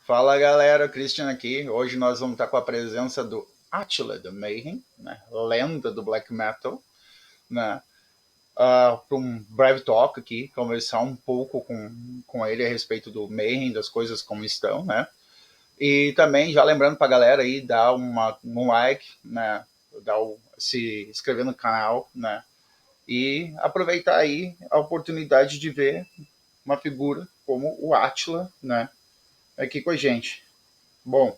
Fala galera, Christian aqui. Hoje nós vamos estar com a presença do Attila do Mayhem, né? Lenda do black metal, né? Para um breve talk aqui, conversar um pouco com ele a respeito do Mayhem, das coisas como estão, né? E também já lembrando para a galera aí dar um like, né? Se inscrever no canal, né? E aproveitar aí a oportunidade de ver uma figura como o Attila, né? Aqui com a gente. Bom,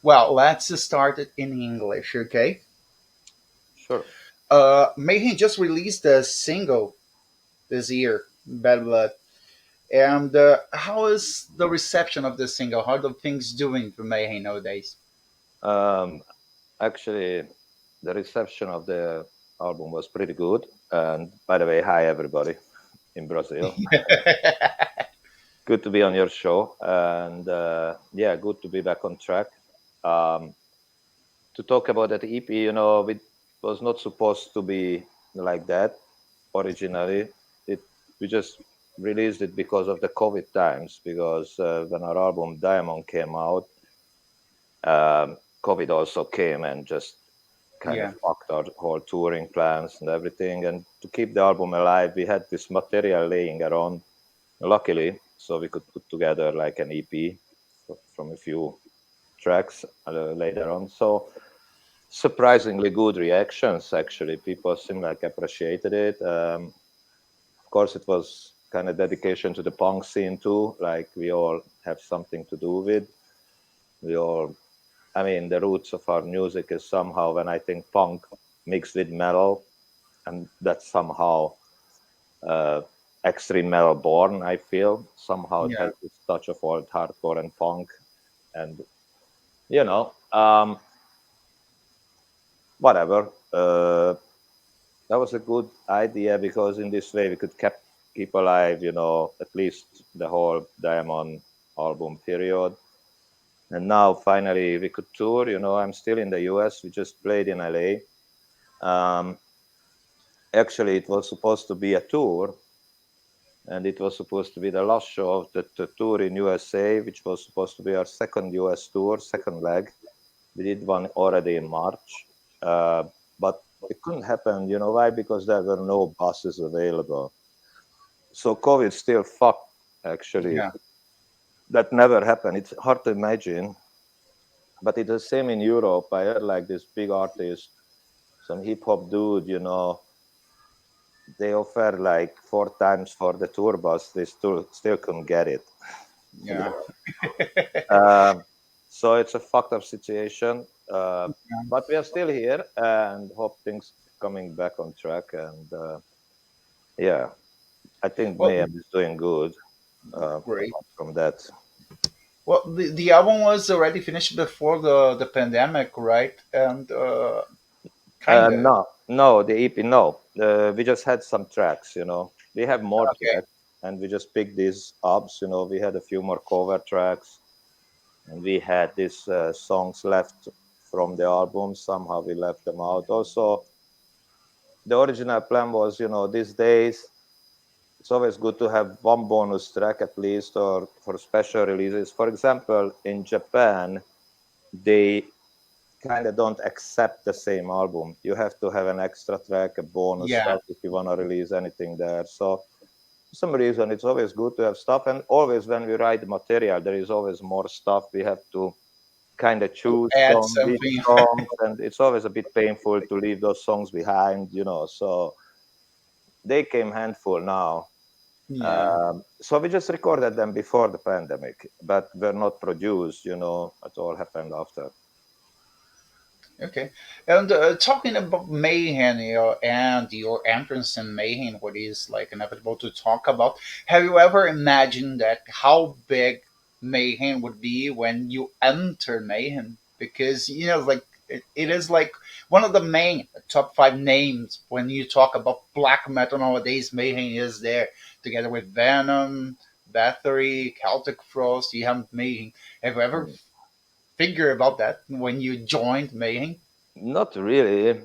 well, let's start it in English, okay? Sure. Mayhem just released a single this year, Bad Blood. And how is the reception of this single? How are the things doing for Mayhem nowadays? Actually, the reception of the album was pretty good. And by the way, hi everybody in Brazil. Good to be on your show. And yeah, good to be back on track. To talk about that EP, it was not supposed to be like that originally. We just released it because of the COVID times, because when our album Diamond came out, COVID also came and just kind of fucked our whole touring plans and everything. And to keep the album alive, we had this material laying around, luckily, so we could put together like an EP from a few tracks later on. So surprisingly good reactions, actually. People seem like appreciated it. Of course, it was kind of dedication to the punk scene too. Like we all have something to do with. The roots of our music is somehow, when I think punk mixed with metal, and that's somehow extreme metal born, I feel. Somehow it has this touch of old hardcore and punk. And, whatever. That was a good idea, because in this way we could keep alive, at least the whole Diamond album period. And now finally we could tour. I'm still in the US. We just played in LA. Actually, it was supposed to be a tour, and it was supposed to be the last show of the tour in USA, which was supposed to be our second US tour, second leg. We did one already in March, but it couldn't happen. You know why? Because there were no buses available. So COVID still fucked, actually. Yeah. That never happened. It's hard to imagine. But it's the same in Europe. I heard like this big artist, some hip hop dude, they offered like 4 times for the tour bus. They still couldn't get it. Yeah. So it's a fucked up situation. But we are still here and hope things coming back on track. And yeah, I think Mayhem is doing good. Great. From that. Well, the album was already finished before the pandemic, right? And kind of. No, the EP, no. We just had some tracks, We have more tracks, and we just picked these up, We had a few more cover tracks, and we had these songs left from the album. Somehow we left them out. Also, the original plan was, these days, it's always good to have one bonus track at least, or for special releases. For example, in Japan, they kind of don't accept the same album. You have to have an extra track, a bonus track, if you want to release anything there. So for some reason, it's always good to have stuff. And always when we write material, there is always more stuff. We have to kind of choose Add from something. these songs. And it's always a bit painful to leave those songs behind, So they came handful now. So we just recorded them before the pandemic, but were not produced, It all happened after. Okay. And talking about Mayhem and your entrance in Mayhem, what is like inevitable to talk about, have you ever imagined that how big Mayhem would be when you enter Mayhem? Because, it is like one of the main top 5 names when you talk about black metal nowadays. Mayhem is there together with Venom, Bathory, Celtic Frost. You have Mayhem. Have you ever figure about that when you joined Mayhem? Not really.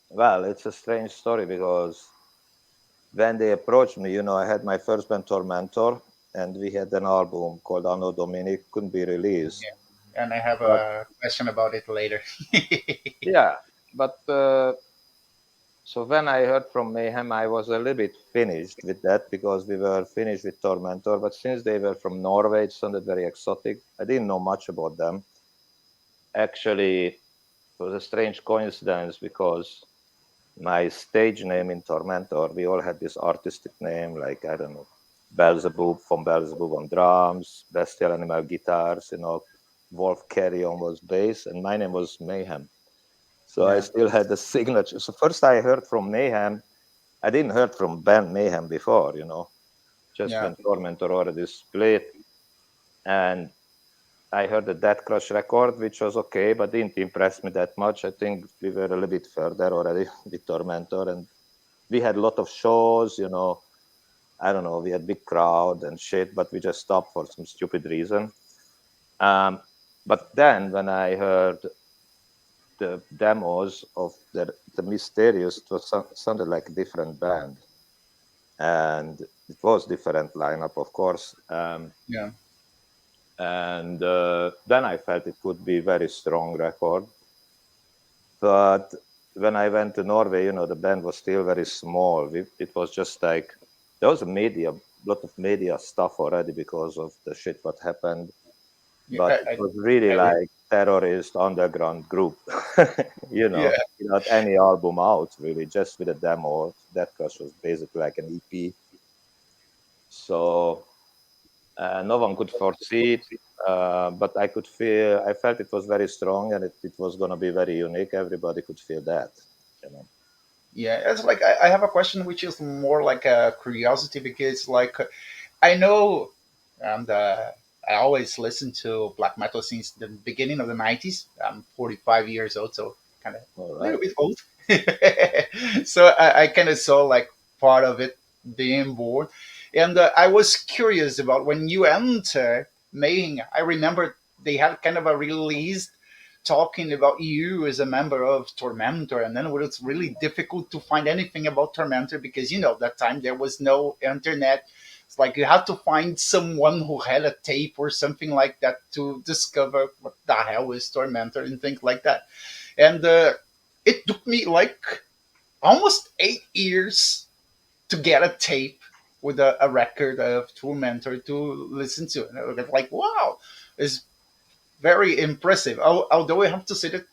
Well, it's a strange story, because when they approached me, I had my first band Tormentor, and we had an album called Anno Domini, couldn't be released. Yeah. And I have But a question about it later. yeah, but so when I heard from Mayhem, I was a little bit finished with that because we were finished with Tormentor. But since they were from Norway, it sounded very exotic. I didn't know much about them. Actually, it was a strange coincidence because my stage name in Tormentor, we all had this artistic name, like, I don't know, Beelzebub from Beelzebub on drums, Bestial Animal guitars, Wolf Carrion was bass, and my name was Mayhem. So I Yeah. still had the signature. So first I heard from Mayhem. I didn't heard from band Mayhem before, just Yeah. when Tormentor already split. And I heard the Death Crush record, which was okay, but didn't impress me that much. I think we were a little bit further already with Tormentor, and we had a lot of shows, I don't know, we had big crowd and shit, but we just stopped for some stupid reason. But then when I heard the demos of the Mysterious, it was sounded like a different band, and it was different lineup, of course. Yeah. And then I felt it would be very strong record. But when I went to Norway, the band was still very small. It was just like there was a lot of media stuff already because of the shit what happened. Yeah. But it was really I like terrorist underground group, yeah. without any album out, really, just with a demo. That Crush was basically like an EP. So no one could foresee it, but I felt it was very strong, and it was going to be very unique. Everybody could feel that, you know. Yeah, it's like I have a question which is more like a curiosity because, like, I know, and I always listen to black metal since the beginning of the '90s. I'm 45 years old, so kind of All a little right. bit old. So I kind of saw like part of it being born, and I was curious about when you enter Mayhem. I remember they had kind of a release talking about you as a member of Tormentor, and then it was really difficult to find anything about Tormentor because that time there was no internet. It's like you had to find someone who had a tape or something like that to discover what the hell is Tormentor and things like that. And it took me like almost 8 years to get a tape with a record of Tormentor to listen to. And I was like, wow, it's very impressive. Although I have to say that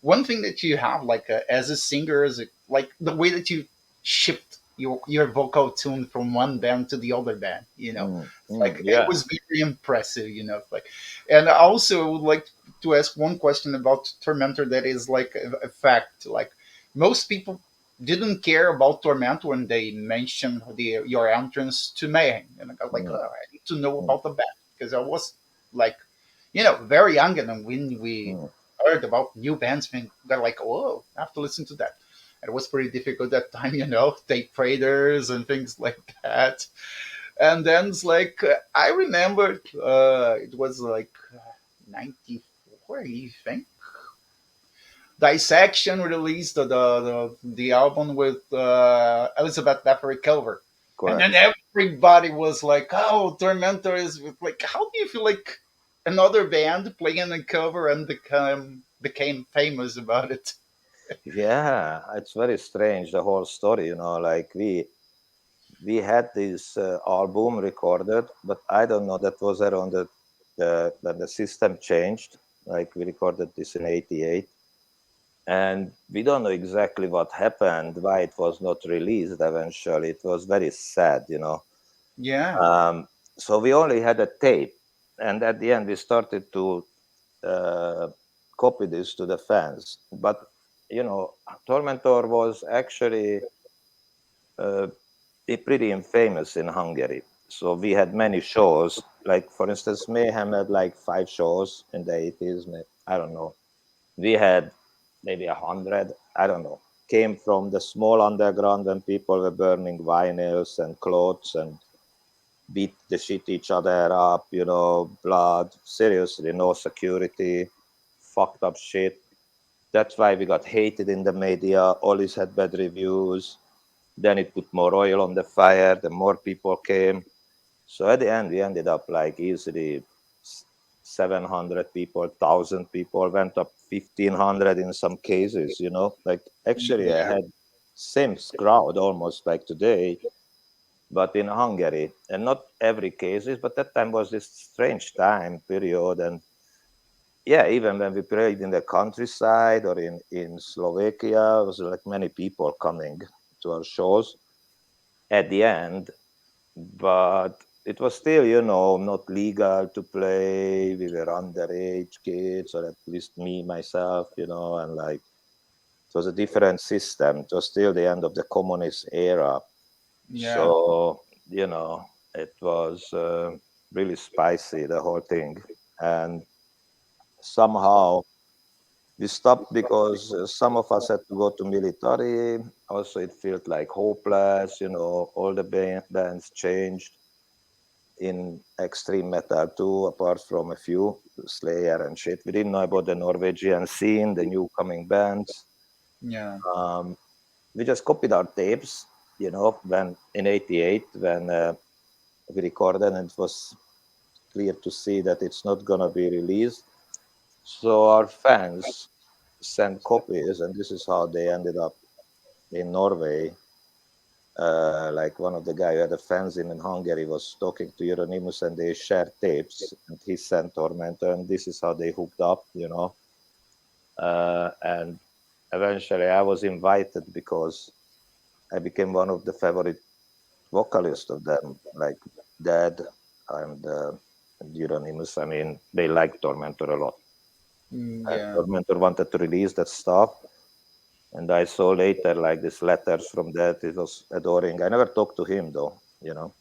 one thing that you have, like as a singer, is like the way that you shift your vocal tune from one band to the other band. Like it Yeah. was very impressive. Like, and I also would like to ask one question about Tormentor that is like a fact. Like most people didn't care about Tormentor when they mentioned your entrance to Mayhem, and I was like, Mm, oh, I need to know mm, about the band because I was like very young, and then when we mm. heard about new bands, we got like, oh, I have to listen to that. And it was pretty difficult that time, tape traders and things like that. And then it's like, I remember it was like 94, I think. Dissection released the album with Elizabeth Bathory cover. And Correct. then everybody was like, "Oh, Tormentor is like." How do you feel like another band playing a cover and became famous about it? Yeah, it's very strange, the whole story. Like we had this album recorded, but I don't know. That was around that the system changed. Like we recorded this in '88, and we don't know exactly what happened, why it was not released eventually. It was very sad. Yeah, um, so we only had a tape, and at the end we started to uh, copy this to the fans. But you know Tormentor was actually uh, pretty infamous in Hungary. So we had many shows, like for instance Mayhem had like 5 shows in the '80s. I don't know, we had maybe 100, I don't know, came from the small underground when people were burning vinyls and clothes and beat the shit each other up, blood, seriously, no security, fucked up shit. That's why we got hated in the media, always had bad reviews. Then it put more oil on the fire, the more people came. So at the end, we ended up like easily 700 people, 1,000 people, went up 1,500 in some cases, you know. Like actually, I Yeah. had same crowd almost like today, but in Hungary, and not every cases, but that time was this strange time period, and yeah, even when we played in the countryside or in Slovakia, it was like many people coming to our shows at the end, but it was still, you know, not legal to play. We were underage kids, or at least me myself, you know, and like it was a different system. It was still the end of the communist era, Yeah. so you know, it was really spicy, the whole thing, and somehow we stopped because some of us had to go to military. Also, it felt like hopeless. You know, all the bands changed in extreme metal too, apart from a few, Slayer and shit. We didn't know about the Norwegian scene, the new coming bands. Yeah. Um, we just copied our tapes, you know, when in '88, when we recorded, and it was clear to see that it's not gonna be released. So our fans sent copies, and this is how they ended up in Norway. Like one of the guy who had a fanzine in Hungary was talking to Euronymous, and they shared tapes, and he sent Tormentor, and this is how they hooked up, you know. And eventually, I was invited because I became one of the favorite vocalists of them, like Dad and Euronymous. I mean, they liked Tormentor a lot, and Yeah. Tormentor wanted to release that stuff. And I saw later like these letters from that. It was adoring. I never talked to him though, you know.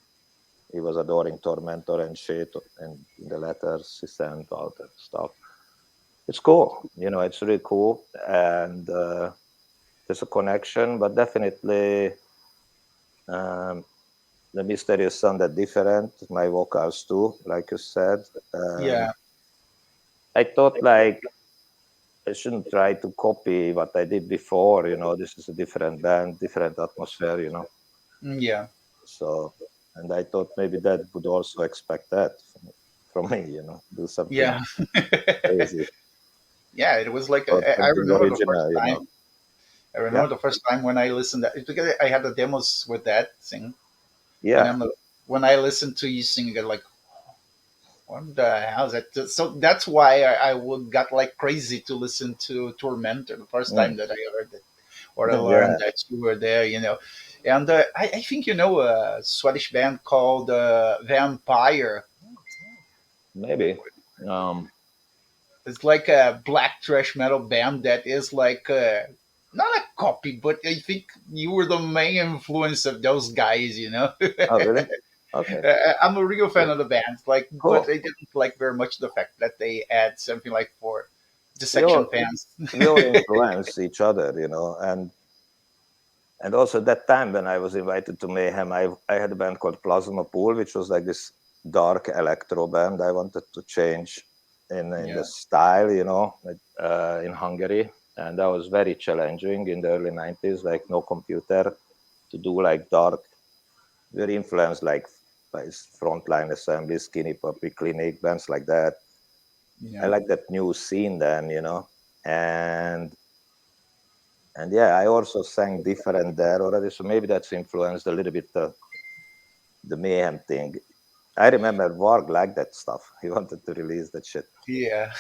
He was adoring Tormentor and shit, and the letters he sent out and stuff. It's cool, you know. It's really cool, and there's a connection, but definitely um, the mysterious sounded different. My vocals too, like you said. And Yeah. I thought like I shouldn't try to copy what I did before. You know, this is a different band, different atmosphere. You know, Yeah. so and I thought maybe that would also expect that from me. You know, do something Yeah. crazy Yeah. It was like or I something remember the first original. You know, time. I yeah, remember the first time when I listened that because I had the demos with that thing, and yeah. when I listened to you sing it, like what the hell is that? So that's why got like crazy to listen to Tormentor the first time Mm. that I heard it, or I Yeah, learned that you were there, you know. And I think you know a Swedish band called Vampire. maybe. Um, It's like a black thrash metal band that is like not a copy, but I think you were the main influence of those guys, you know. oh, really? Okay, I'm a real fan cool. of the band, like, but Cool. I didn't like very much the fact that they add something like for the We section all fans. we all influence each other, you know, and also that time when I was invited to Mayhem, I had a band called Plasma Pool, which was like this dark electro band. I wanted to change in the Yeah, style, you know, in Hungary, and that was very challenging in the early '90s. Like no computer to do like dark, very influenced like by Frontline Assembly, Skinny Puppy, Clinic, bands like that. I yeah, like that new scene then, you know, and yeah, I also sang different there already, so maybe that's influenced a little bit the Mayhem thing. I remember Varg liked that stuff. He wanted to release that shit. yeah.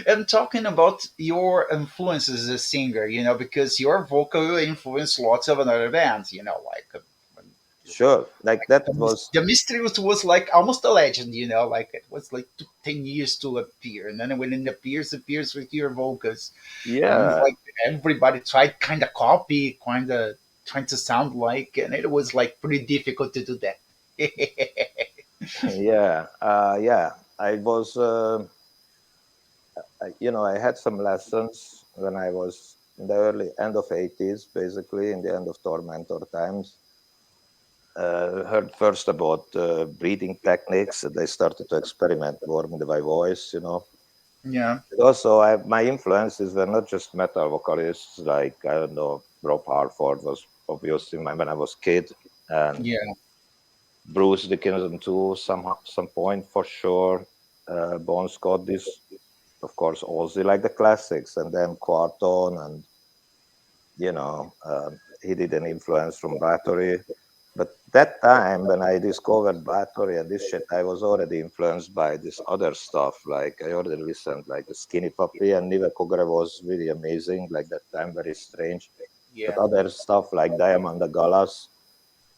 And talking about your influences as a singer, you know, because your vocal influenced lots of other bands, you know, like Sure, like that was the mystery was like almost a legend, you know, like it was like took 10 years to appear, and then when it appears with your vocals, and yeah, like everybody tried kind of copy, kind of trying to sound like, and it was like pretty difficult to do that. yeah, yeah. I was, you know, I had some lessons when I was in the early end of '80s, basically in the end of Tormentor times. Heard first about breathing techniques. They started to experiment more with my voice, you know. Yeah, And also, my influences were not just metal vocalists, like, I don't know, Rob Halford was obviously when I was kid. And yeah, Bruce Dickinson too, some point for sure. Bon Scott, this, of course, Ozzy, like the classics, and then Quarton, and he did an influence from Battery. But that time when I discovered Battery and this shit, I was already influenced by this other stuff. Like I already listened, like the Skinny Puppy and Nive Kogre was really amazing. Like that time, very strange. But Yeah. other stuff like Diamond the Galas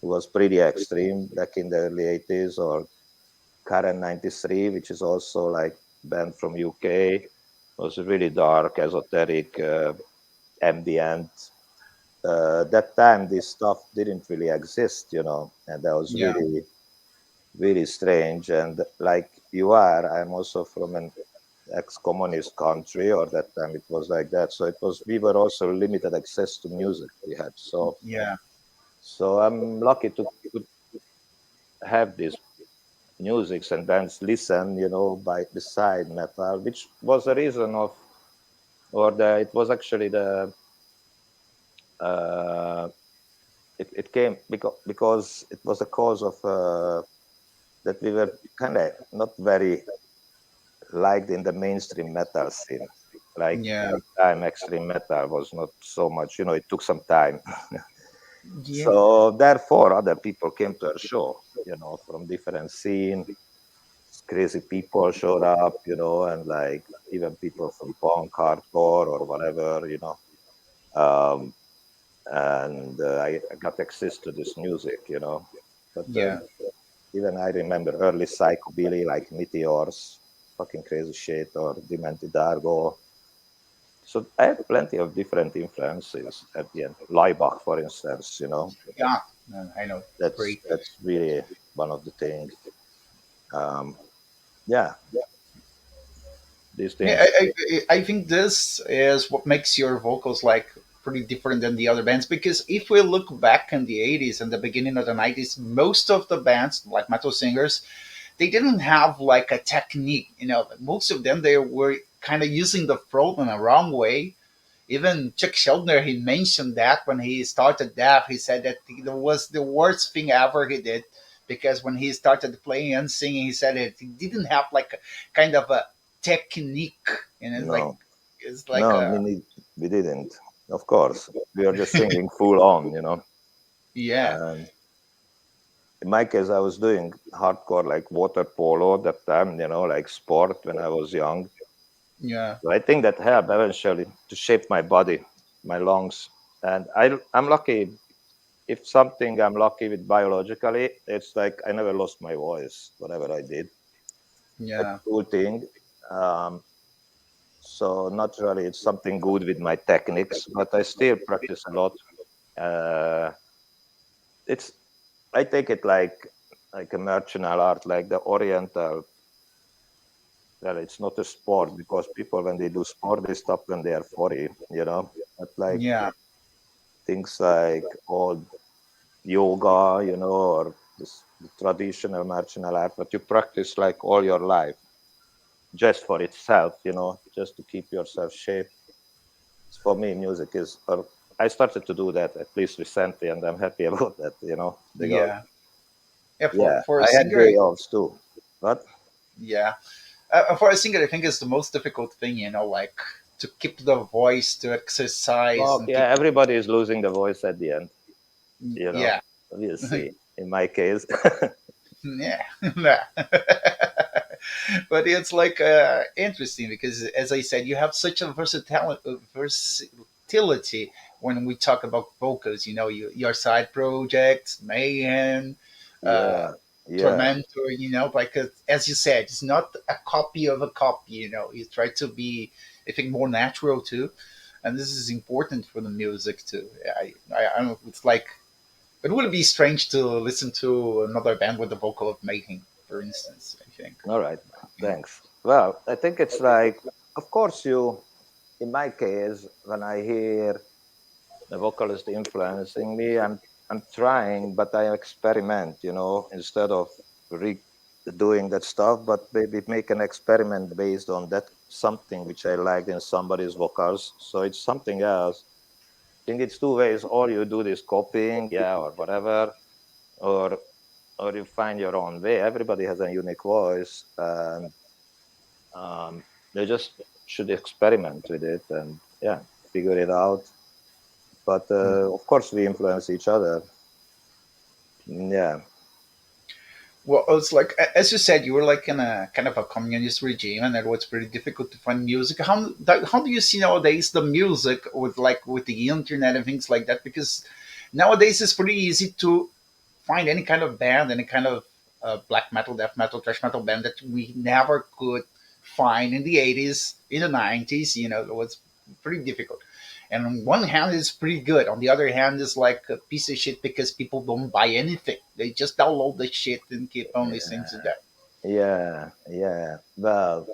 was pretty extreme back in the early 80s, or Karen 93, which is also like band from UK, was really dark, esoteric, ambient. That time, this stuff didn't really exist, and that was Yeah. really, really strange. And like you are, I'm also from an ex-communist country, or that time it was like that. So we were also limited access to music we had. Yeah. So I'm lucky to have these musics and bands listen, by beside metal, which was the reason of, it was actually uh, it came because it was a cause of that we were kind of not very liked in the mainstream metal scene. Like Yeah. that time, extreme metal was not so much, it took some time. Yeah. So therefore, other people came to our show, from different scene. Crazy people showed up, and like even people from punk, hardcore, or whatever, Um, and I got access to this music, But Yeah. even I remember early psychobilly like Meteors, fucking crazy shit, or Demented Argo. So I had plenty of different influences at the end. Laibach, for instance, Yeah. I know. that's Great. that's really one of the things. Um, yeah, these Yeah, things. I think this is what makes your vocals like pretty different than the other bands, because if we look back in the 80s and the beginning of the 90s, most of the bands, like metal singers, they didn't have like a technique. Most of them, they were kind of using the throat in a wrong way. Even Chuck Schuldiner, he mentioned that when he started that, he said that it was the worst thing ever he did, because when he started playing and singing, he said it he didn't have like a kind of a technique, and No, it's like no, a we didn't. Of course, we were just singing full on, yeah, And in my case, I was doing hardcore like water polo that time, like sport when I was young. yeah, So I think that helped eventually to shape my body, my lungs. And I'm lucky. If something I'm lucky with biologically, it's like I never lost my voice, whatever I did. That's yeah, a cool thing. Um, so naturally, it's something good with my techniques, but I still practice a lot. Uh, it's I take it like a martial art, like the Oriental. Well, it's not a sport because people, when they do sport, they stop when they are 40, But like yeah, things like old yoga, or this the traditional martial art, but you practice like all your life just for itself, just to keep yourself shape. For me, music is, I started to do that at least recently, and I'm happy about that, because, yeah, yeah. For yeah, for a I had singer, day offs too. But, yeah, for a singer, I think it's the most difficult thing. Like to keep the voice, to exercise, well, and yeah, keep everybody is losing the voice at the end, yeah. we'll see. In my case, Yeah, nah. But it's like interesting because, as I said, you have such a versatility when we talk about vocals. Your side projects, Mayhem, uh, yeah, yeah. Tormentor. Like as you said, it's not a copy of a copy. You try to be, I think, more natural too, and this is important for the music too. I don't know. It's like it would be strange to listen to another band with the vocal of Mayhem, for instance. I think. All right. Thanks. Well, I think it's like, of course, in my case, when I hear the vocalist influencing me, I'm trying, but I experiment, instead of doing that stuff, but maybe make an experiment based on that something which I liked in somebody's vocals. So it's something else. I think it's two ways. Or you do this copying, yeah, or whatever, or or you find your own way. Everybody has a unique voice, and they just should experiment with it and yeah, figure it out. But of course, we influence each other. Yeah, Well, it's like as you said, you were like in a kind of a communist regime, and it was pretty difficult to find music. How do you see nowadays the music with with the internet and things like that? Because nowadays it's pretty easy to find any kind of band, any kind of black metal, death metal, thrash metal band that we never could find in the 80s, in the 90s. You know, it was pretty difficult. And on one hand, it's pretty good. On the other hand, it's like a piece of shit because people don't buy anything. They just download the shit and keep on listening to that. yeah, yeah. Well,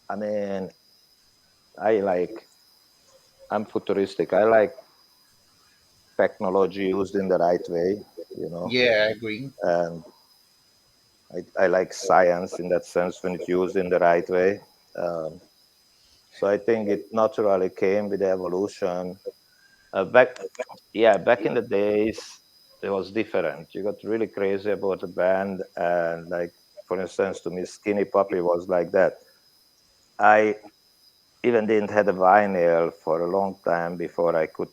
I mean, I like. I'm futuristic. I like technology used in the right way. You know, Yeah, I agree. and I like science in that sense when it's used in the right way. Um, so I think it naturally came with evolution. Back, yeah, back in the days, it was different. You got really crazy about a band, and like, for instance, to me, Skinny Puppy was like that. I even didn't have a vinyl for a long time before I could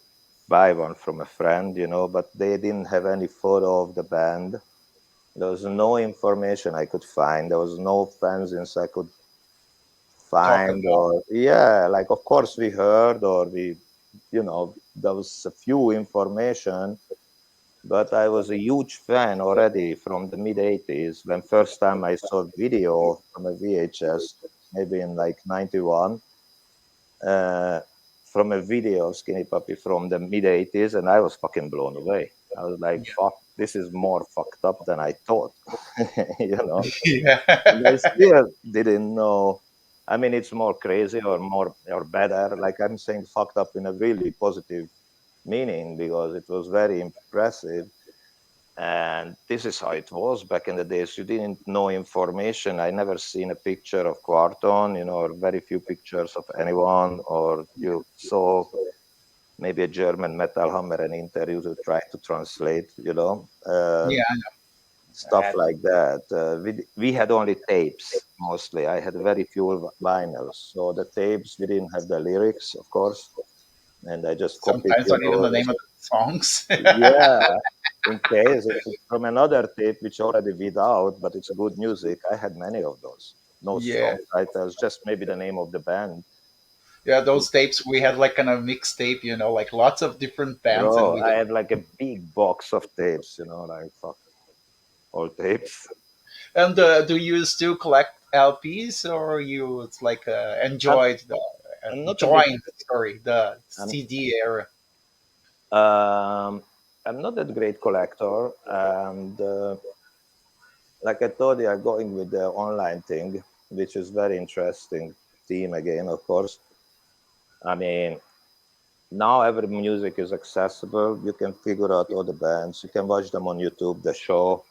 buy one from a friend, you know, but they didn't have any photo of the band. There was no information I could find. There was no fanzines I could Talk find, about. or yeah, like of course we heard or we, you know, there was a few information, but I was a huge fan already from the mid 80s when first time I saw video from a VHS, maybe in like 91, uh, from a video of Skinny Puppy from the mid 80s, and I was fucking blown away. I was like, fuck, this is more fucked up than I thought, you know? Yeah. And I still didn't know. I mean, it's more crazy or more or better. Like I'm saying, fucked up in a really positive meaning because it was very impressive. And this is how it was back in the days. You didn't know information. I never seen a picture of Quarton, you know, or very few pictures of anyone. Or you saw maybe a German metal hammer an interview to try to translate, you know. Yeah, I Stuff had. like that. We had only tapes mostly. I had very few vinyls, so the tapes we didn't have the lyrics, of course, and I just copied, Sometimes you not even the know. name of the songs. Yeah, in case if it's from another tape which already without, but it's good music. I had many of those. No Yeah. song titles, just maybe the name of the band. Yeah, those tapes we had like kind of mixtape, like lots of different bands, and Bro, we I just. had like a big box of tapes, you know, like fuck all tapes. And do you still collect LPs, or you it's like I'm, enjoyed the I'm not a big joined sorry the I'm CD era? Um, I'm not that great collector, and like I told you, I'm going with the online thing, which is very interesting theme again, of course. I mean, now every music is accessible. You can figure out all the bands. You can watch them on YouTube, the show,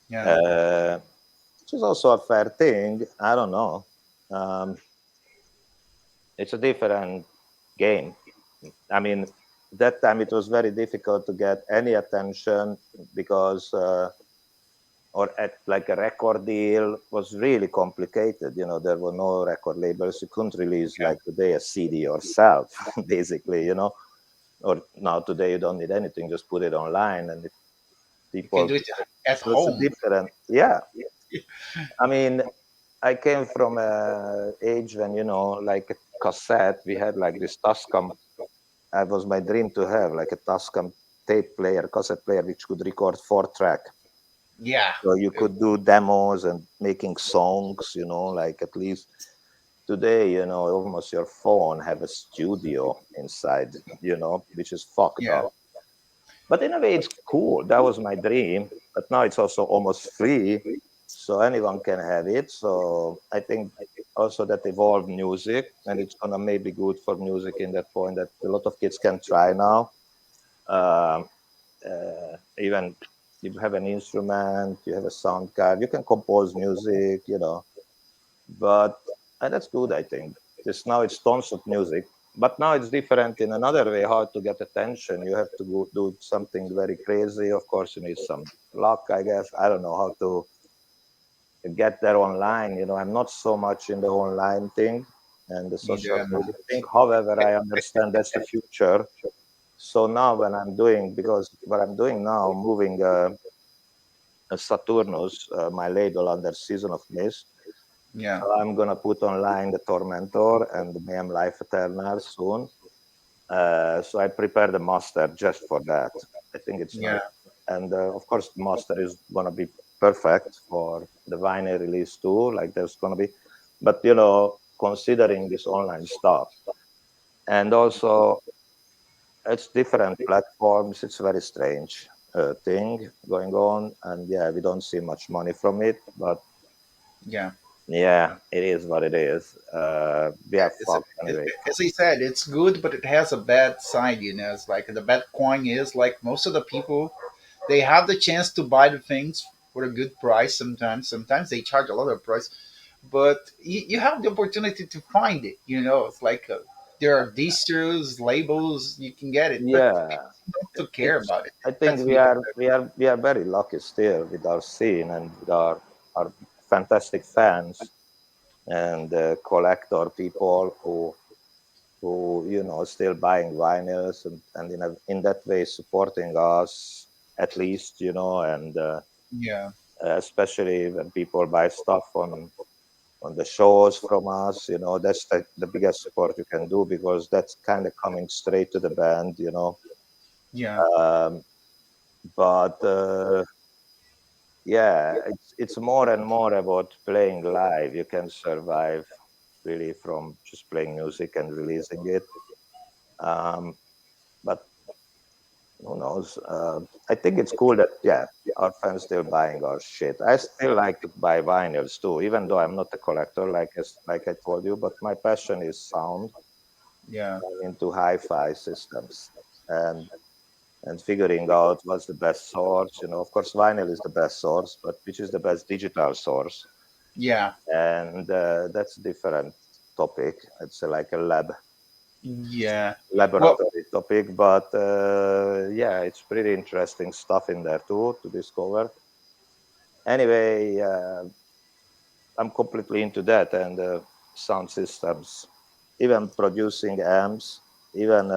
Yeah, uh, which is also a fair thing. I don't know. Um, it's a different game. I mean, that time it was very difficult to get any attention because or at like a record deal was really complicated. You know, there were no record labels. You couldn't release yeah. like today a CD yourself, basically, you know, or now today you don't need anything, just put it online and if You can people, do it at so it's a home. different, yeah. I mean, I came from a age when, you know, like a cassette, we had like this Tascam. It was my dream to have like a Tascam tape player, cassette player, which could record 4 track. Yeah, So you could do demos and making songs, you know, like at least today, you know, almost your phone have a studio inside, you know, which is fucked yeah. up. But in a way, it's cool. That was my dream. But now it's also almost free, so anyone can have it. So I think also that evolved music, and it's gonna maybe good for music in that point that a lot of kids can try now. Um, Even you have an instrument, you have a sound card, you can compose music, you know. But and that's good, I think. Just now it's tons of music. but now it's different in another way. How to get attention? You have to go do something very crazy. Of course, you need some luck, I guess. I don't know how to get there online. I'm not so much in the online thing and the social Yeah, media thing. However, I understand that's the future. So now because what I'm doing now, moving Saturnus, my label, under Season of Mist. yeah, So I'm gonna put online the Tormentor and the Mayhem Life Eternal soon. So I prepared the master just for that. I think it's yeah, nice. And of course, the master is going to be perfect for the vinyl release too. Like there's going to be, but considering this online stuff, and also it's different platforms. It's a very strange thing going on, and yeah, we don't see much money from it, but yeah. yeah, it is what it is. We Yeah, have fun anyway. as I said, it's good, but it has a bad side. It's like the bad coin is like most of the people, they have the chance to buy the things for a good price. Sometimes they charge a lot of price, but you have the opportunity to find it. It's like there are distros, labels, you can get it, but Yeah, people don't care it's. about it. I think That's we me. are we are we are very lucky still with our scene and with our fantastic fans and collector people who still buying vinyls and in that way supporting us at least and Yeah, especially when people buy stuff on the shows from us, that's the biggest support you can do because that's kind of coming straight to the band. yeah. um, but yeah, it's more and more about playing live. You can survive really from just playing music and releasing it. um, but who knows? I think it's cool that yeah, our fans still buying our shit. I still like to buy vinyls too, even though I'm not a collector like I told you. But my passion is sound. Yeah, I'm into hi-fi systems and figuring out what's the best source. Of course, vinyl is the best source, but which is the best digital source? yeah, And that's a different topic. It's like a yeah. Well, laboratory topic, but yeah, it's pretty interesting stuff in there too to discover. Anyway, I'm completely into that and sound systems, even producing amps, even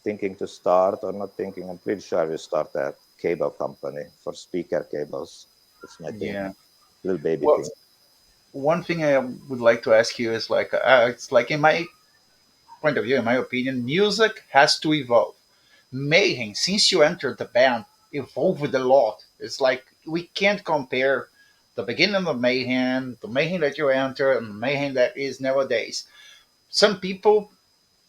thinking to start or not thinking. I'm pretty sure I will start a cable company for speaker cables. That's my thing, yeah. little baby Well, thing. one thing I would like to ask you is like, it's like in my point of view, in my opinion, music has to evolve. Mayhem, since you entered the band, evolved a lot. It's like we can't compare the beginning of Mayhem, the Mayhem that you enter, and the Mayhem that is nowadays. Some people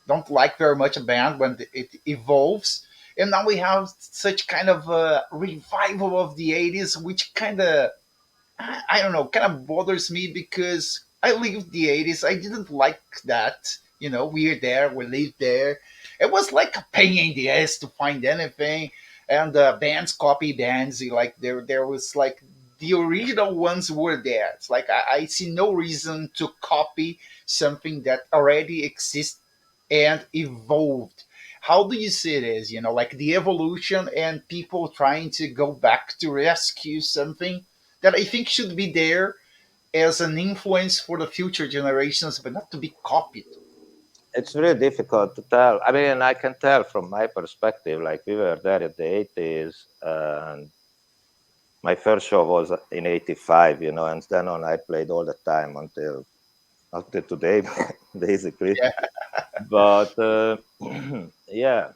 don't like very much a band when it evolves, and now we have such kind of a revival of the 80s, which kind of I don't know, kind of bothers me because I lived the 80s. I didn't like that. We're there, we live there. It was like a pain in the ass to find anything. And bands copy bands. Like there was like the original ones were there. It's like I see no reason to copy something that already exists and evolved. How do you see it as, like the evolution and people trying to go back to rescue something that I think should be there as an influence for the future generations, but not to be copied. It's really difficult to tell. I mean, I can tell from my perspective, like we were there in the 80s, and my first show was in 85, and then on I played all the time until today, basically. Yeah, But yeah,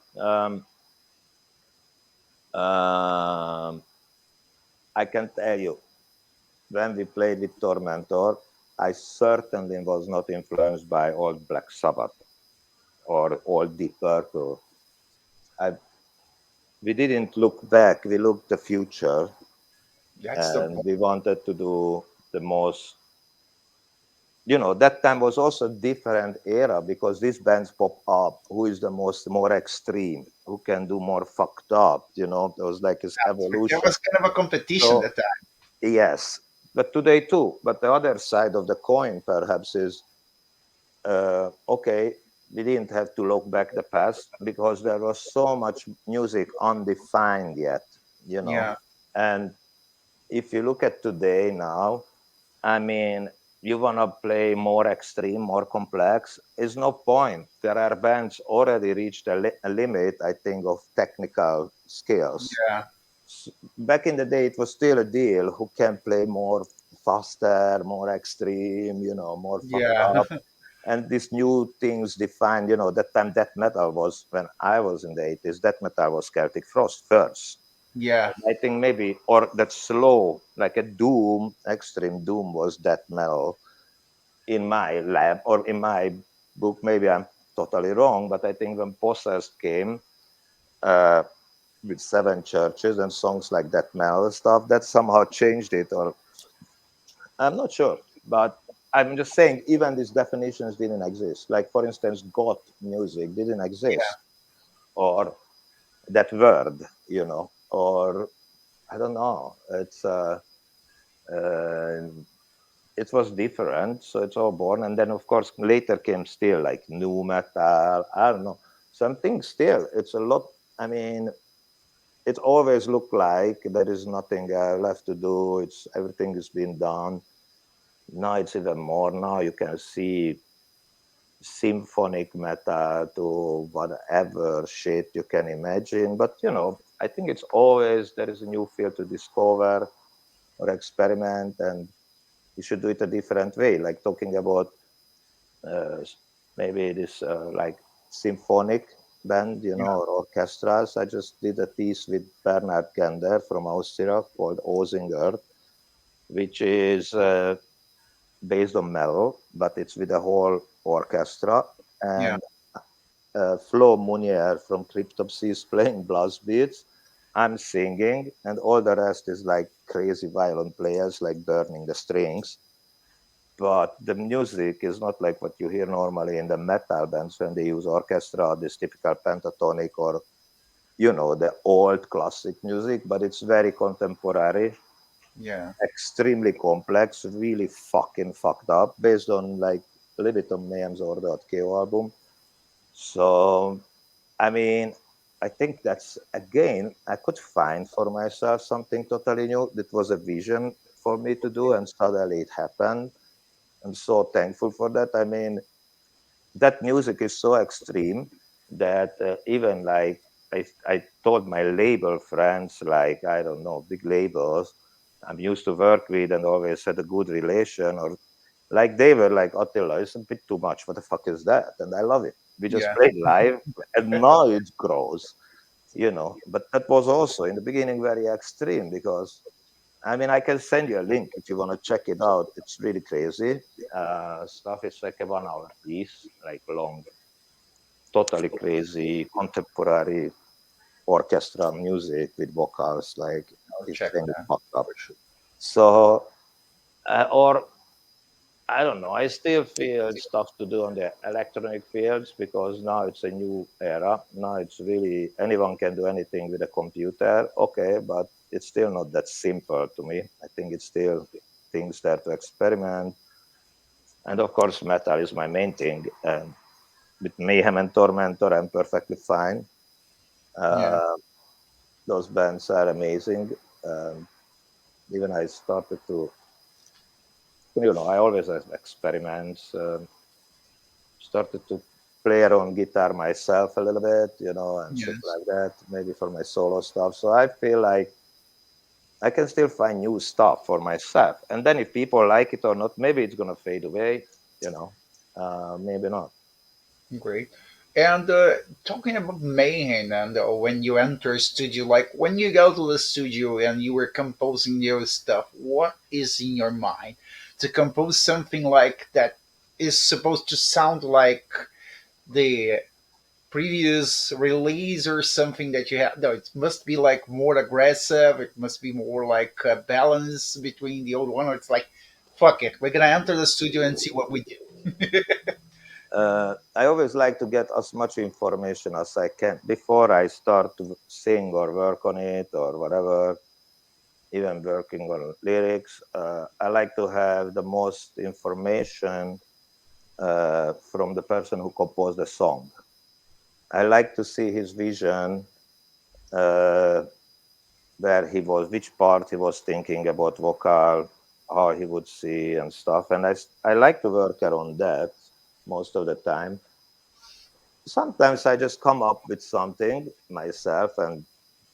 I can tell you, when we played with Tormentor, I certainly was not influenced by old Black Sabbath or old Deep Purple. I, we didn't look back, we looked the future, that's the and point. we wanted to do the most. That time was also a different era because these bands pop up. Who is the more extreme? Who can do more fucked up? There was like this There evolution. was kind of a competition So that time. yes, but today too. But the other side of the coin, perhaps, is okay. we didn't have to look back the past because there was so much music undefined yet, you know. Yeah. And if you look at today now, I mean, you want to play more extreme, more complex, is no point. There are bands already reached a limit, I think, of technical skills. Yeah. Back in the day, it was still a deal who can play more faster, more extreme, you know, more fucked Yeah. up. And these new things defined, you know, that time death metal was, when I was in the 80s, death metal was Celtic Frost first. Yeah. I think maybe, or that slow, like a doom, extreme doom was death metal in my lab or in my book. Maybe I'm totally wrong, but I think when Possessed came uh, with Seven Churches and songs like that metal stuff, that somehow changed it, or I'm not sure. But I'm just saying, even these definitions didn't exist. Like, for instance, goth music didn't Yeah. exist, or that word, you know, or I don't know. Uh, it was different, so it's all born. And then, of course, later came still like new metal. I don't know, something still. It's a lot. I mean, it always looked like there is nothing left to do. It's everything is being done. Now it's even more. Now you can see symphonic metal to whatever shit you can imagine. But you know, I think it's always there is a new field to discover or experiment, and you should do it a different way. Like talking about uh, maybe this like symphonic band, you Yeah. know, or orchestras. I just did a piece with Bernhard Gender from Austria called Ozinger, which is based on metal, but it's with a whole orchestra. Yeah. And Flo Munier from Cryptopsy is playing blast beats. I'm singing, and all the rest is like crazy violin players, like burning the strings. But the music is not like what you hear normally in the metal bands when they use orchestra, this typical pentatonic or, you know, the old classic music, but it's very contemporary, Yeah. extremely complex, really fucking fucked up, based on like a little bit on Mayhem's Order.ko album. So, I mean, I think that's, again, I could find for myself something totally new. That was a vision for me to do, and suddenly it happened. I'm so thankful for that. I mean, that music is so extreme that even like I told my label friends, like, I don't know, big labels I'm used to work with and always had a good relation, or like they were like, Attila, it's a bit too much. What the fuck is that? And I love it. We just Yeah. played live, and now it grows, you know. But that was also in the beginning very extreme because I mean, I can send you a link if you want to check it out. It's really crazy stuff. It's like a 1 hour piece, like long, totally crazy contemporary orchestra music with vocals. Like I'll it's check kind of that fucked up. for sure. So, or I don't know. I still feel stuff to do on the electronic fields because now it's a new era. Now it's really anyone can do anything with a computer. Okay, but it's still not that simple to me. I think it's still things there to experiment. And of course, metal is my main thing. And with Mayhem and Tormentor, I'm perfectly fine. Yeah. Uh, those bands are amazing. Um, even I started to, you know, I always have experiments. Started to play around guitar myself a little bit, you know, and shit Yes. like that, maybe for my solo stuff. So I feel like I can still find new stuff for myself. And then if people like it or not, maybe it's going to fade away, you know, maybe not. Great. And talking about Mayhem, and when you enter a studio, like when you go to the studio and you were composing your stuff, what is in your mind to compose something like that is supposed to sound like the previous release or something that you have? No, it must be like more aggressive. It must be more like a balance between the old one. Or it's like, fuck it, we're gonna enter the studio and see what we do. I always like to get as much information as I can before I start to sing or work on it or whatever, even working on lyrics. I like to have the most information from the person who composed the song. I like to see his vision, uh, where he was, which part he was thinking about vocal, how he would see and stuff. And I like to work around that most of the time. Sometimes I just come up with something myself,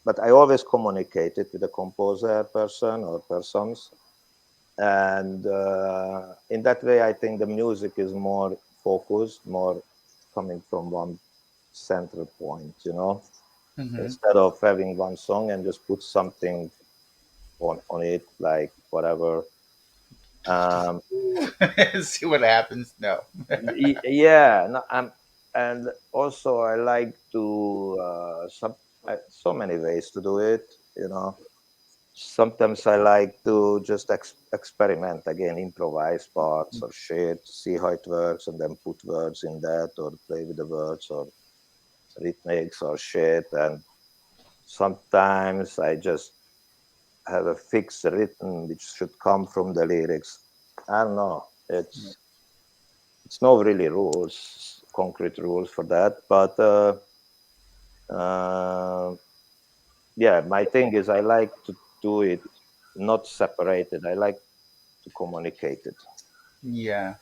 but I always communicate it with the composer person or persons. And in that way, I think the music is more focused, more coming from one central point, Hmm. instead of having one song and just put something on it, like whatever. Um, See what happens. No. yeah, no, and also I like to so many ways to do it. Sometimes I like to just experiment again, improvise parts or shit, see how it works, and then put words in that, or play with the words, or rhythmics or shit. And sometimes I just have a fixed rhythm which should come from the lyrics. I don't know. It's no really rules, concrete rules for that, but uh, yeah, my thing is I like to do it not separated. I like to communicate it. Yeah.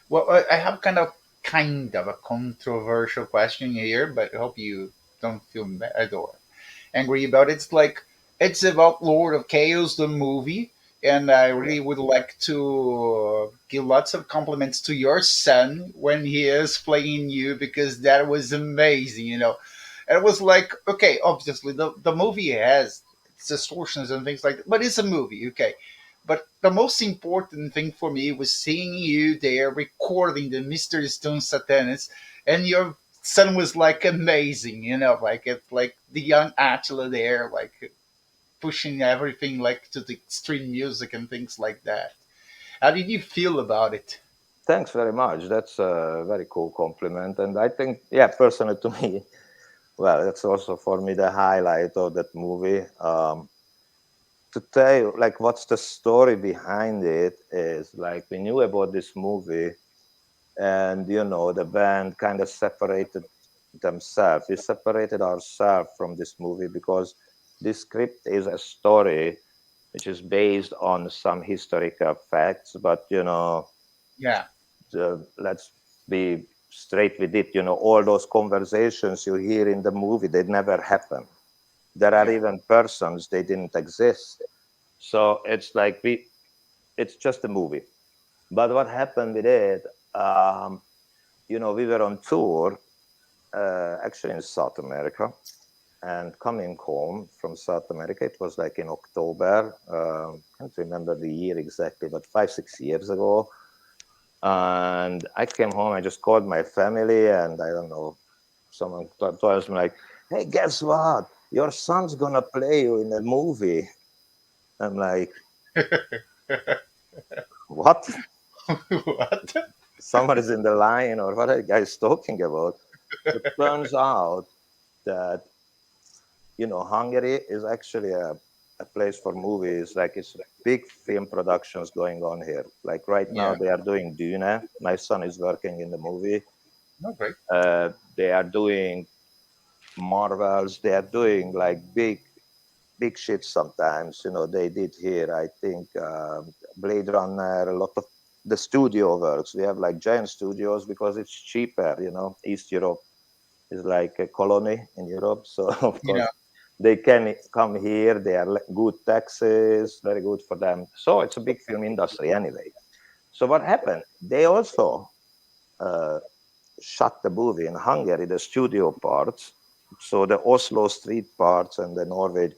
Well, I have kind of a controversial question here, but I hope you don't feel bad or angry about it. It's about Lord of Chaos, the movie, and I really would like to give lots of compliments to your son when he is playing you because that was amazing. And it was like, okay, obviously the movie has its distortions and things like that, but it's a movie, okay. But the most important thing for me was seeing you there recording the Mr. Stone Satanas, and your son was like amazing, like it's like the young Attila there, like pushing everything like to the extreme music and things like that. How did you feel about it? Thanks very much. That's a very cool compliment. And I think, yeah, personally to me, well, that's also for me the highlight of that movie. To tell you, like, what's the story behind it is like we knew about this movie, and the band kind of separated themselves. We separated ourselves from this movie because this script is a story which is based on some historical facts, but Yeah, let's be straight with it. All those conversations you hear in the movie, they never happen. There are yeah, even persons they didn't exist. So it's like it's just a movie. But what happened with it? We were on tour, actually in South America, and coming home from South America, it was like in October. I can't remember the year exactly, but 5, 6 years ago. And I came home. I just called my family, and I don't know. Someone told me like, "Hey, guess what? Your son's gonna play you in a movie." I'm like, "What? what? Somebody's in the line, or what are you guys talking about?" So it turns out that Hungary is actually a place for movies. Like it's big film productions going on here. Like right now, Yeah, they are doing Dune. My son is working in the movie. no, great. They are doing Marvels. They are doing like big shit sometimes. They did here, I think, Blade Runner, a lot of the studio works. We have like giant studios because it's cheaper. East Europe is like a colony in Europe. So, of Yeah, course, they can come here. They are good taxes, very good for them. So, it's a big film industry anyway. So, what happened? They also uh, shot the movie in Hungary, the studio parts. So, the Oslo street parts and the Norway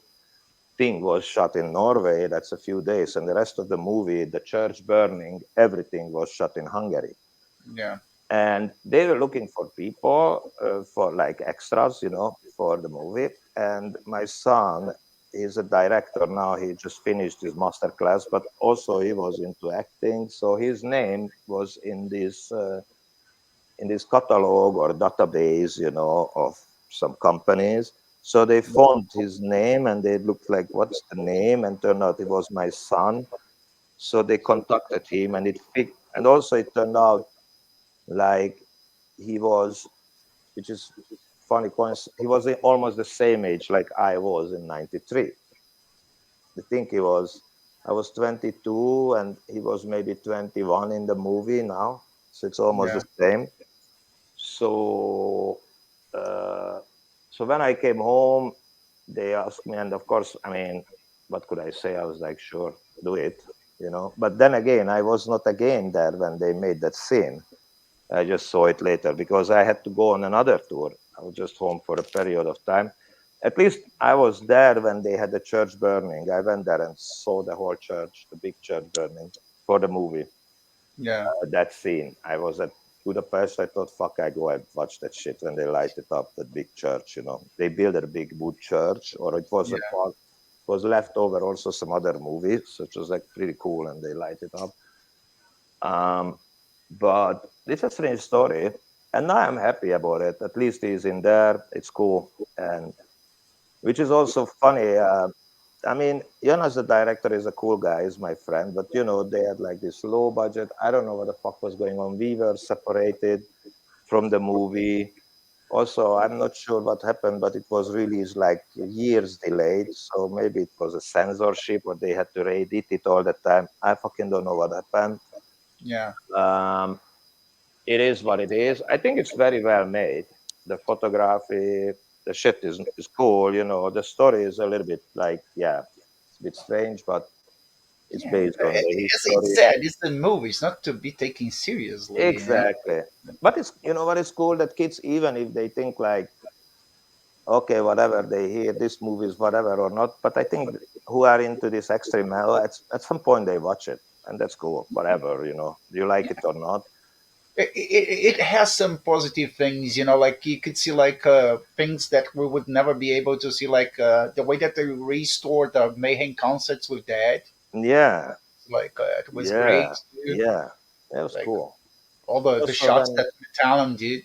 thing was shot in Norway. That's a few days. And the rest of the movie, the church burning, everything was shot in Hungary. yeah, And they were looking for people for like extras, for the movie. And my son is a director now. He just finished his master class, but also he was into acting. So his name was in this catalog or database, of some companies. So they found his name and they looked like, what's the name? And turned out it was my son. So they contacted him, and and also it turned out like he was, which is funny coincidence. He was almost the same age like I was in '93. I think I was 22 and he was maybe 21 in the movie now. So it's almost Yeah. the same. So, uh, so when I came home, they asked me, and of course, I mean, what could I say? I was like, sure, do it, you know. But then again, I was not again there when they made that scene. I just saw it later because I had to go on another tour. I was just home for a period of time. At least I was there when they had the church burning. I went there and saw the whole church, the big church burning for the movie. Yeah. That scene. I was at Budapest. I thought, fuck, I go and watch that shit when they light it up, that big church, you know. They built a big wood church, or it was a Yeah. part, was left over also some other movies, which was like pretty cool, and they light it up. Um, but it's a strange story, and now I'm happy about it. At least he's in there. It's cool, and which is also funny. I mean, Jonas, the director, is a cool guy. He's my friend, but you know, they had like this low budget. I don't know what the fuck was going on. We were separated from the movie. Also, I'm not sure what happened, but it was released like years delayed. So maybe it was a censorship or they had to re-edit it all the time. I fucking don't know what happened. Yeah. Um, it is what it is. I think it's very well made. The photography, the shit is cool. You know, the story is a little bit like, yeah, it's a bit strange, but it's Yeah. based on the As it history. said, it's the movies, not to be taken seriously. Yeah. Exactly. But it's, you know what is cool, that kids, even if they think like, okay, whatever they hear, this movie is whatever or not, but I think who are into this extreme metal, at some point they watch it, and that's cool. Whatever, you know, you like it or not. It has some positive things, like you could see like things that we would never be able to see, like the way that they restored the Mayhem concerts with that. Yeah, Like it was yeah, great too. yeah. That was Like cool. all the Also, shots when that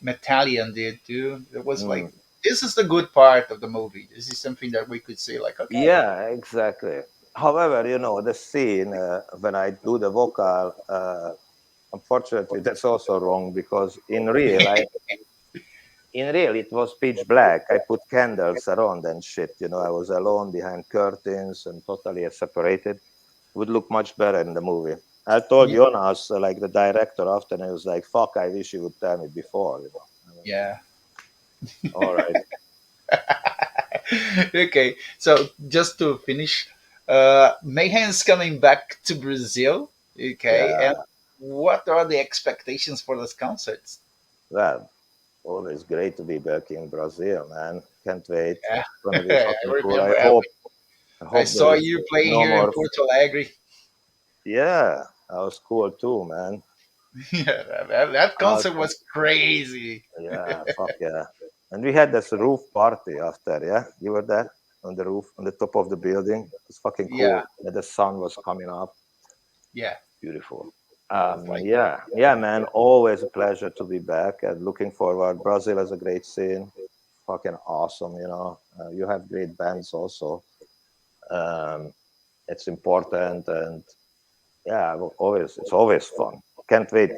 Metallion did too. It was mm, like, this is the good part of the movie. This is something that we could say like, okay. yeah, exactly. However, you know, the scene when I do the vocal, unfortunately, that's also wrong because in real it was pitch black. I put candles around and shit. You know, I was alone behind curtains and totally separated. Would look much better in the movie. I told Yeah. Jonas, like the director, after, and he was like, "Fuck, I wish you would tell me before." You know. I mean, Yeah. all right. Okay, so just to finish, Mayhem's coming back to Brazil. Okay, and Yeah. what are the expectations for those concerts? Well, always great to be back in Brazil, man. Can't wait. Yeah, It's gonna be I fucking cool. remember. I I hope there saw is you playing no here in more. Porto Alegre. Yeah, that was cool too, man. Yeah, that Uh, concert was crazy. yeah, fuck yeah. And we had this roof party after, yeah? You were there on the roof, on the top of the building. It was fucking Yeah, cool. And the sun was coming up. yeah, Beautiful. it was like, Yeah, man. Always a pleasure to be back and looking forward. Brazil is a great scene. Fucking awesome, you know. You have great bands also. Um, it's important, and yeah, it's always fun. Can't wait.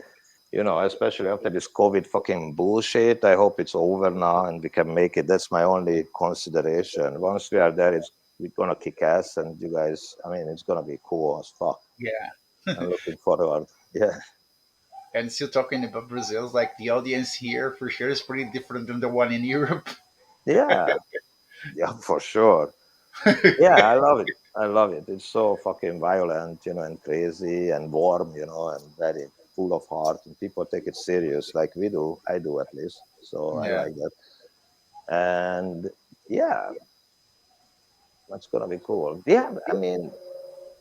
You know, especially after this COVID fucking bullshit. I hope it's over now and we can make it. That's my only consideration. Once we are there, we're gonna kick ass, and you guys. I mean, it's gonna be cool as fuck. yeah. I'm looking forward. Yeah, And still talking about Brazil, like the audience here for sure is pretty different than the one in Europe. yeah, yeah, for sure. Yeah, I love it. I love it. It's so fucking violent, you know, and crazy and warm, you know, and very full of heart. And people take it serious, like we do. I do at least. So I Yeah, like that. And yeah, that's gonna be cool. Yeah, I mean,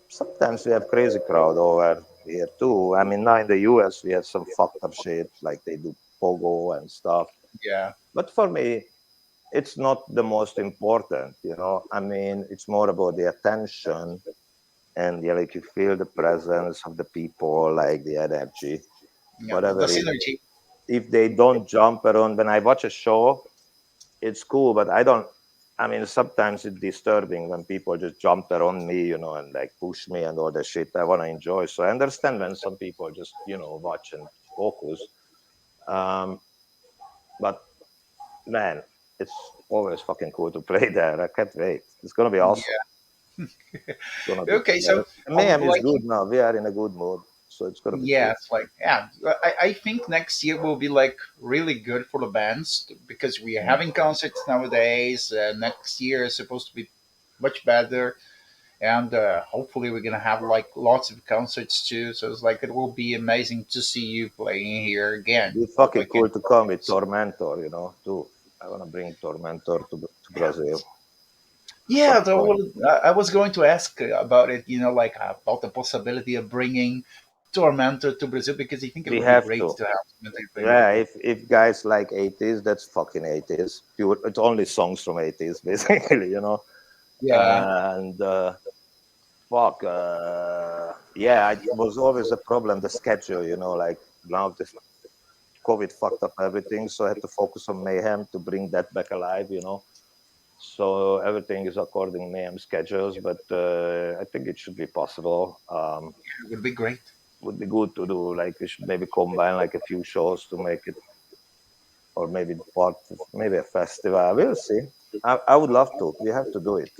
sometimes we have crazy crowd over here too. I mean, now in the US we have some fucked up shit, like they do pogo and stuff. yeah, But for me, it's not the most important, you know. I mean, it's more about the attention, and yeah, like you feel the presence of the people, like the energy, yeah. The whatever it. synergy. If they don't jump around when I watch a show, it's cool, but I don't. I mean, sometimes it's disturbing when people just jump around me, you know, and like push me and all the shit. I want to enjoy. So I understand when some people just, you know, watch and focus. But man, it's always fucking cool to play there. I can't wait. It's gonna be awesome. Yeah. It's gonna be. Okay, so I would Mayhem is like good now. We are in a good mood, so it's gonna be yeah, cool. it's like yeah. I think next year will be like really good for the bands because we are Mm. having concerts nowadays. Next year is supposed to be much better, and hopefully we're gonna have like lots of concerts too. So it's like it will be amazing to see you playing here again. It's fucking Like in, cool to come with Tormentor, too. I wanna bring Tormentor to Brazil. yeah, Some point. I was going to ask about it. Like about the possibility of bringing Tormentor to Brazil because I think it We would be have great to. to have Tormentor playing Yeah, Brazil. if guys like 80s, that's fucking 80s. Pure, it's only songs from 80s, basically. Yeah, And fuck, yeah, it was always a problem, the schedule. Like now the COVID fucked up everything, so I had to focus on Mayhem to bring that back alive. So everything is according Mayhem schedules, but I think it should be possible. it would be great. Would be good to do, like we should maybe combine like a few shows to make it, or maybe part of maybe a festival. We'll see. I would love to. We have to do it.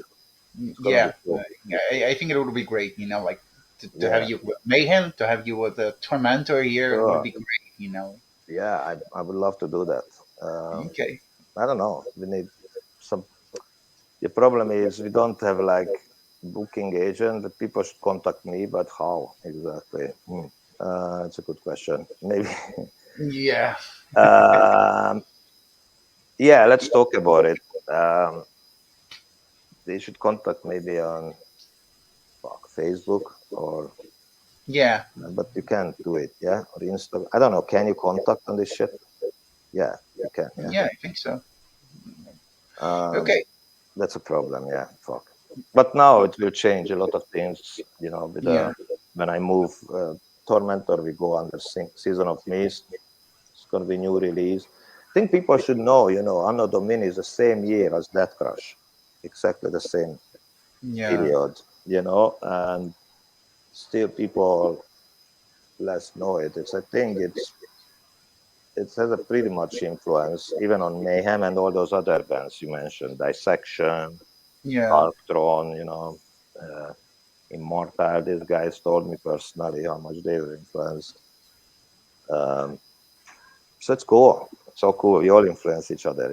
It's gonna be Yeah, cool. I think it would be great. Like to have Yeah, you with Mayhem, to have you with the Tormentor here, it would sure. be great. Yeah, I would love to do that. Okay. I don't know. We need some. The problem is we don't have like booking agent. The people should contact me, but how exactly? It's a good question. Maybe. Yeah. um, yeah, let's talk about it. They should contact maybe on Facebook or, Yeah. but you can't do it, yeah, or Instagram. I don't know. Can you contact on this shit? Yeah, you can. Yeah, Yeah, I think so. um, Okay. that's a problem. Yeah, fuck. But now it will change a lot of things. With Yeah. when I move Tormentor, we go under Season of Mist. It's gonna be new release. I think people should know. Anno Domini is the same year as Death Crush, exactly the same Yeah. period. And still people less know it. I think it has a pretty much influence even on Mayhem and all those other bands you mentioned, Dissection, Yeah. Darkthrone, Immortal. These guys told me personally how much they were influenced. Um, so it's cool. It's so cool. We all influence each other.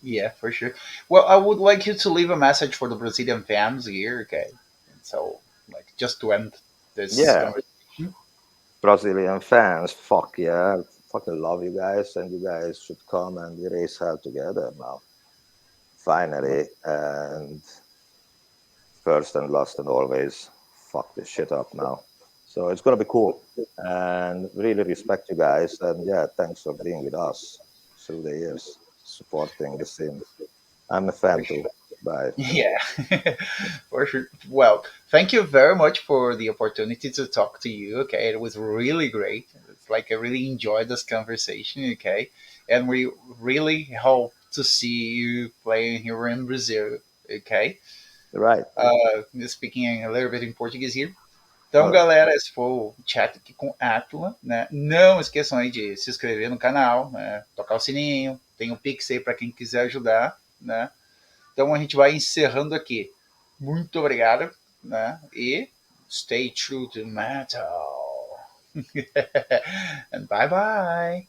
Yeah, for sure. Well, I would like you to leave a message for the Brazilian fans here, okay? So, like, just to end this Yeah, conversation. Brazilian fans, fuck yeah. Fucking love you guys, and you guys should come and we race hell together now. Finally. And first and last and always, fuck this shit up now. So it's gonna be cool, and really respect you guys, and yeah, thanks for being with us through the years, supporting the scene. I'm a fan too. Bye. Yeah, for sure. Well, thank you very much for the opportunity to talk to you. Okay, it was really great. It's like I really enjoyed this conversation. Okay, and we really hope to see you playing here in Brazil. Okay, Right. speaking a little bit em português here. Então, All right. galera, esse foi o chat aqui com Attila, né? Não esqueçam aí de se inscrever no canal, né? Tocar o sininho, tem o Pix aí para quem quiser ajudar, né? Então a gente vai encerrando aqui. Muito obrigado, né? E stay true to metal. And bye bye.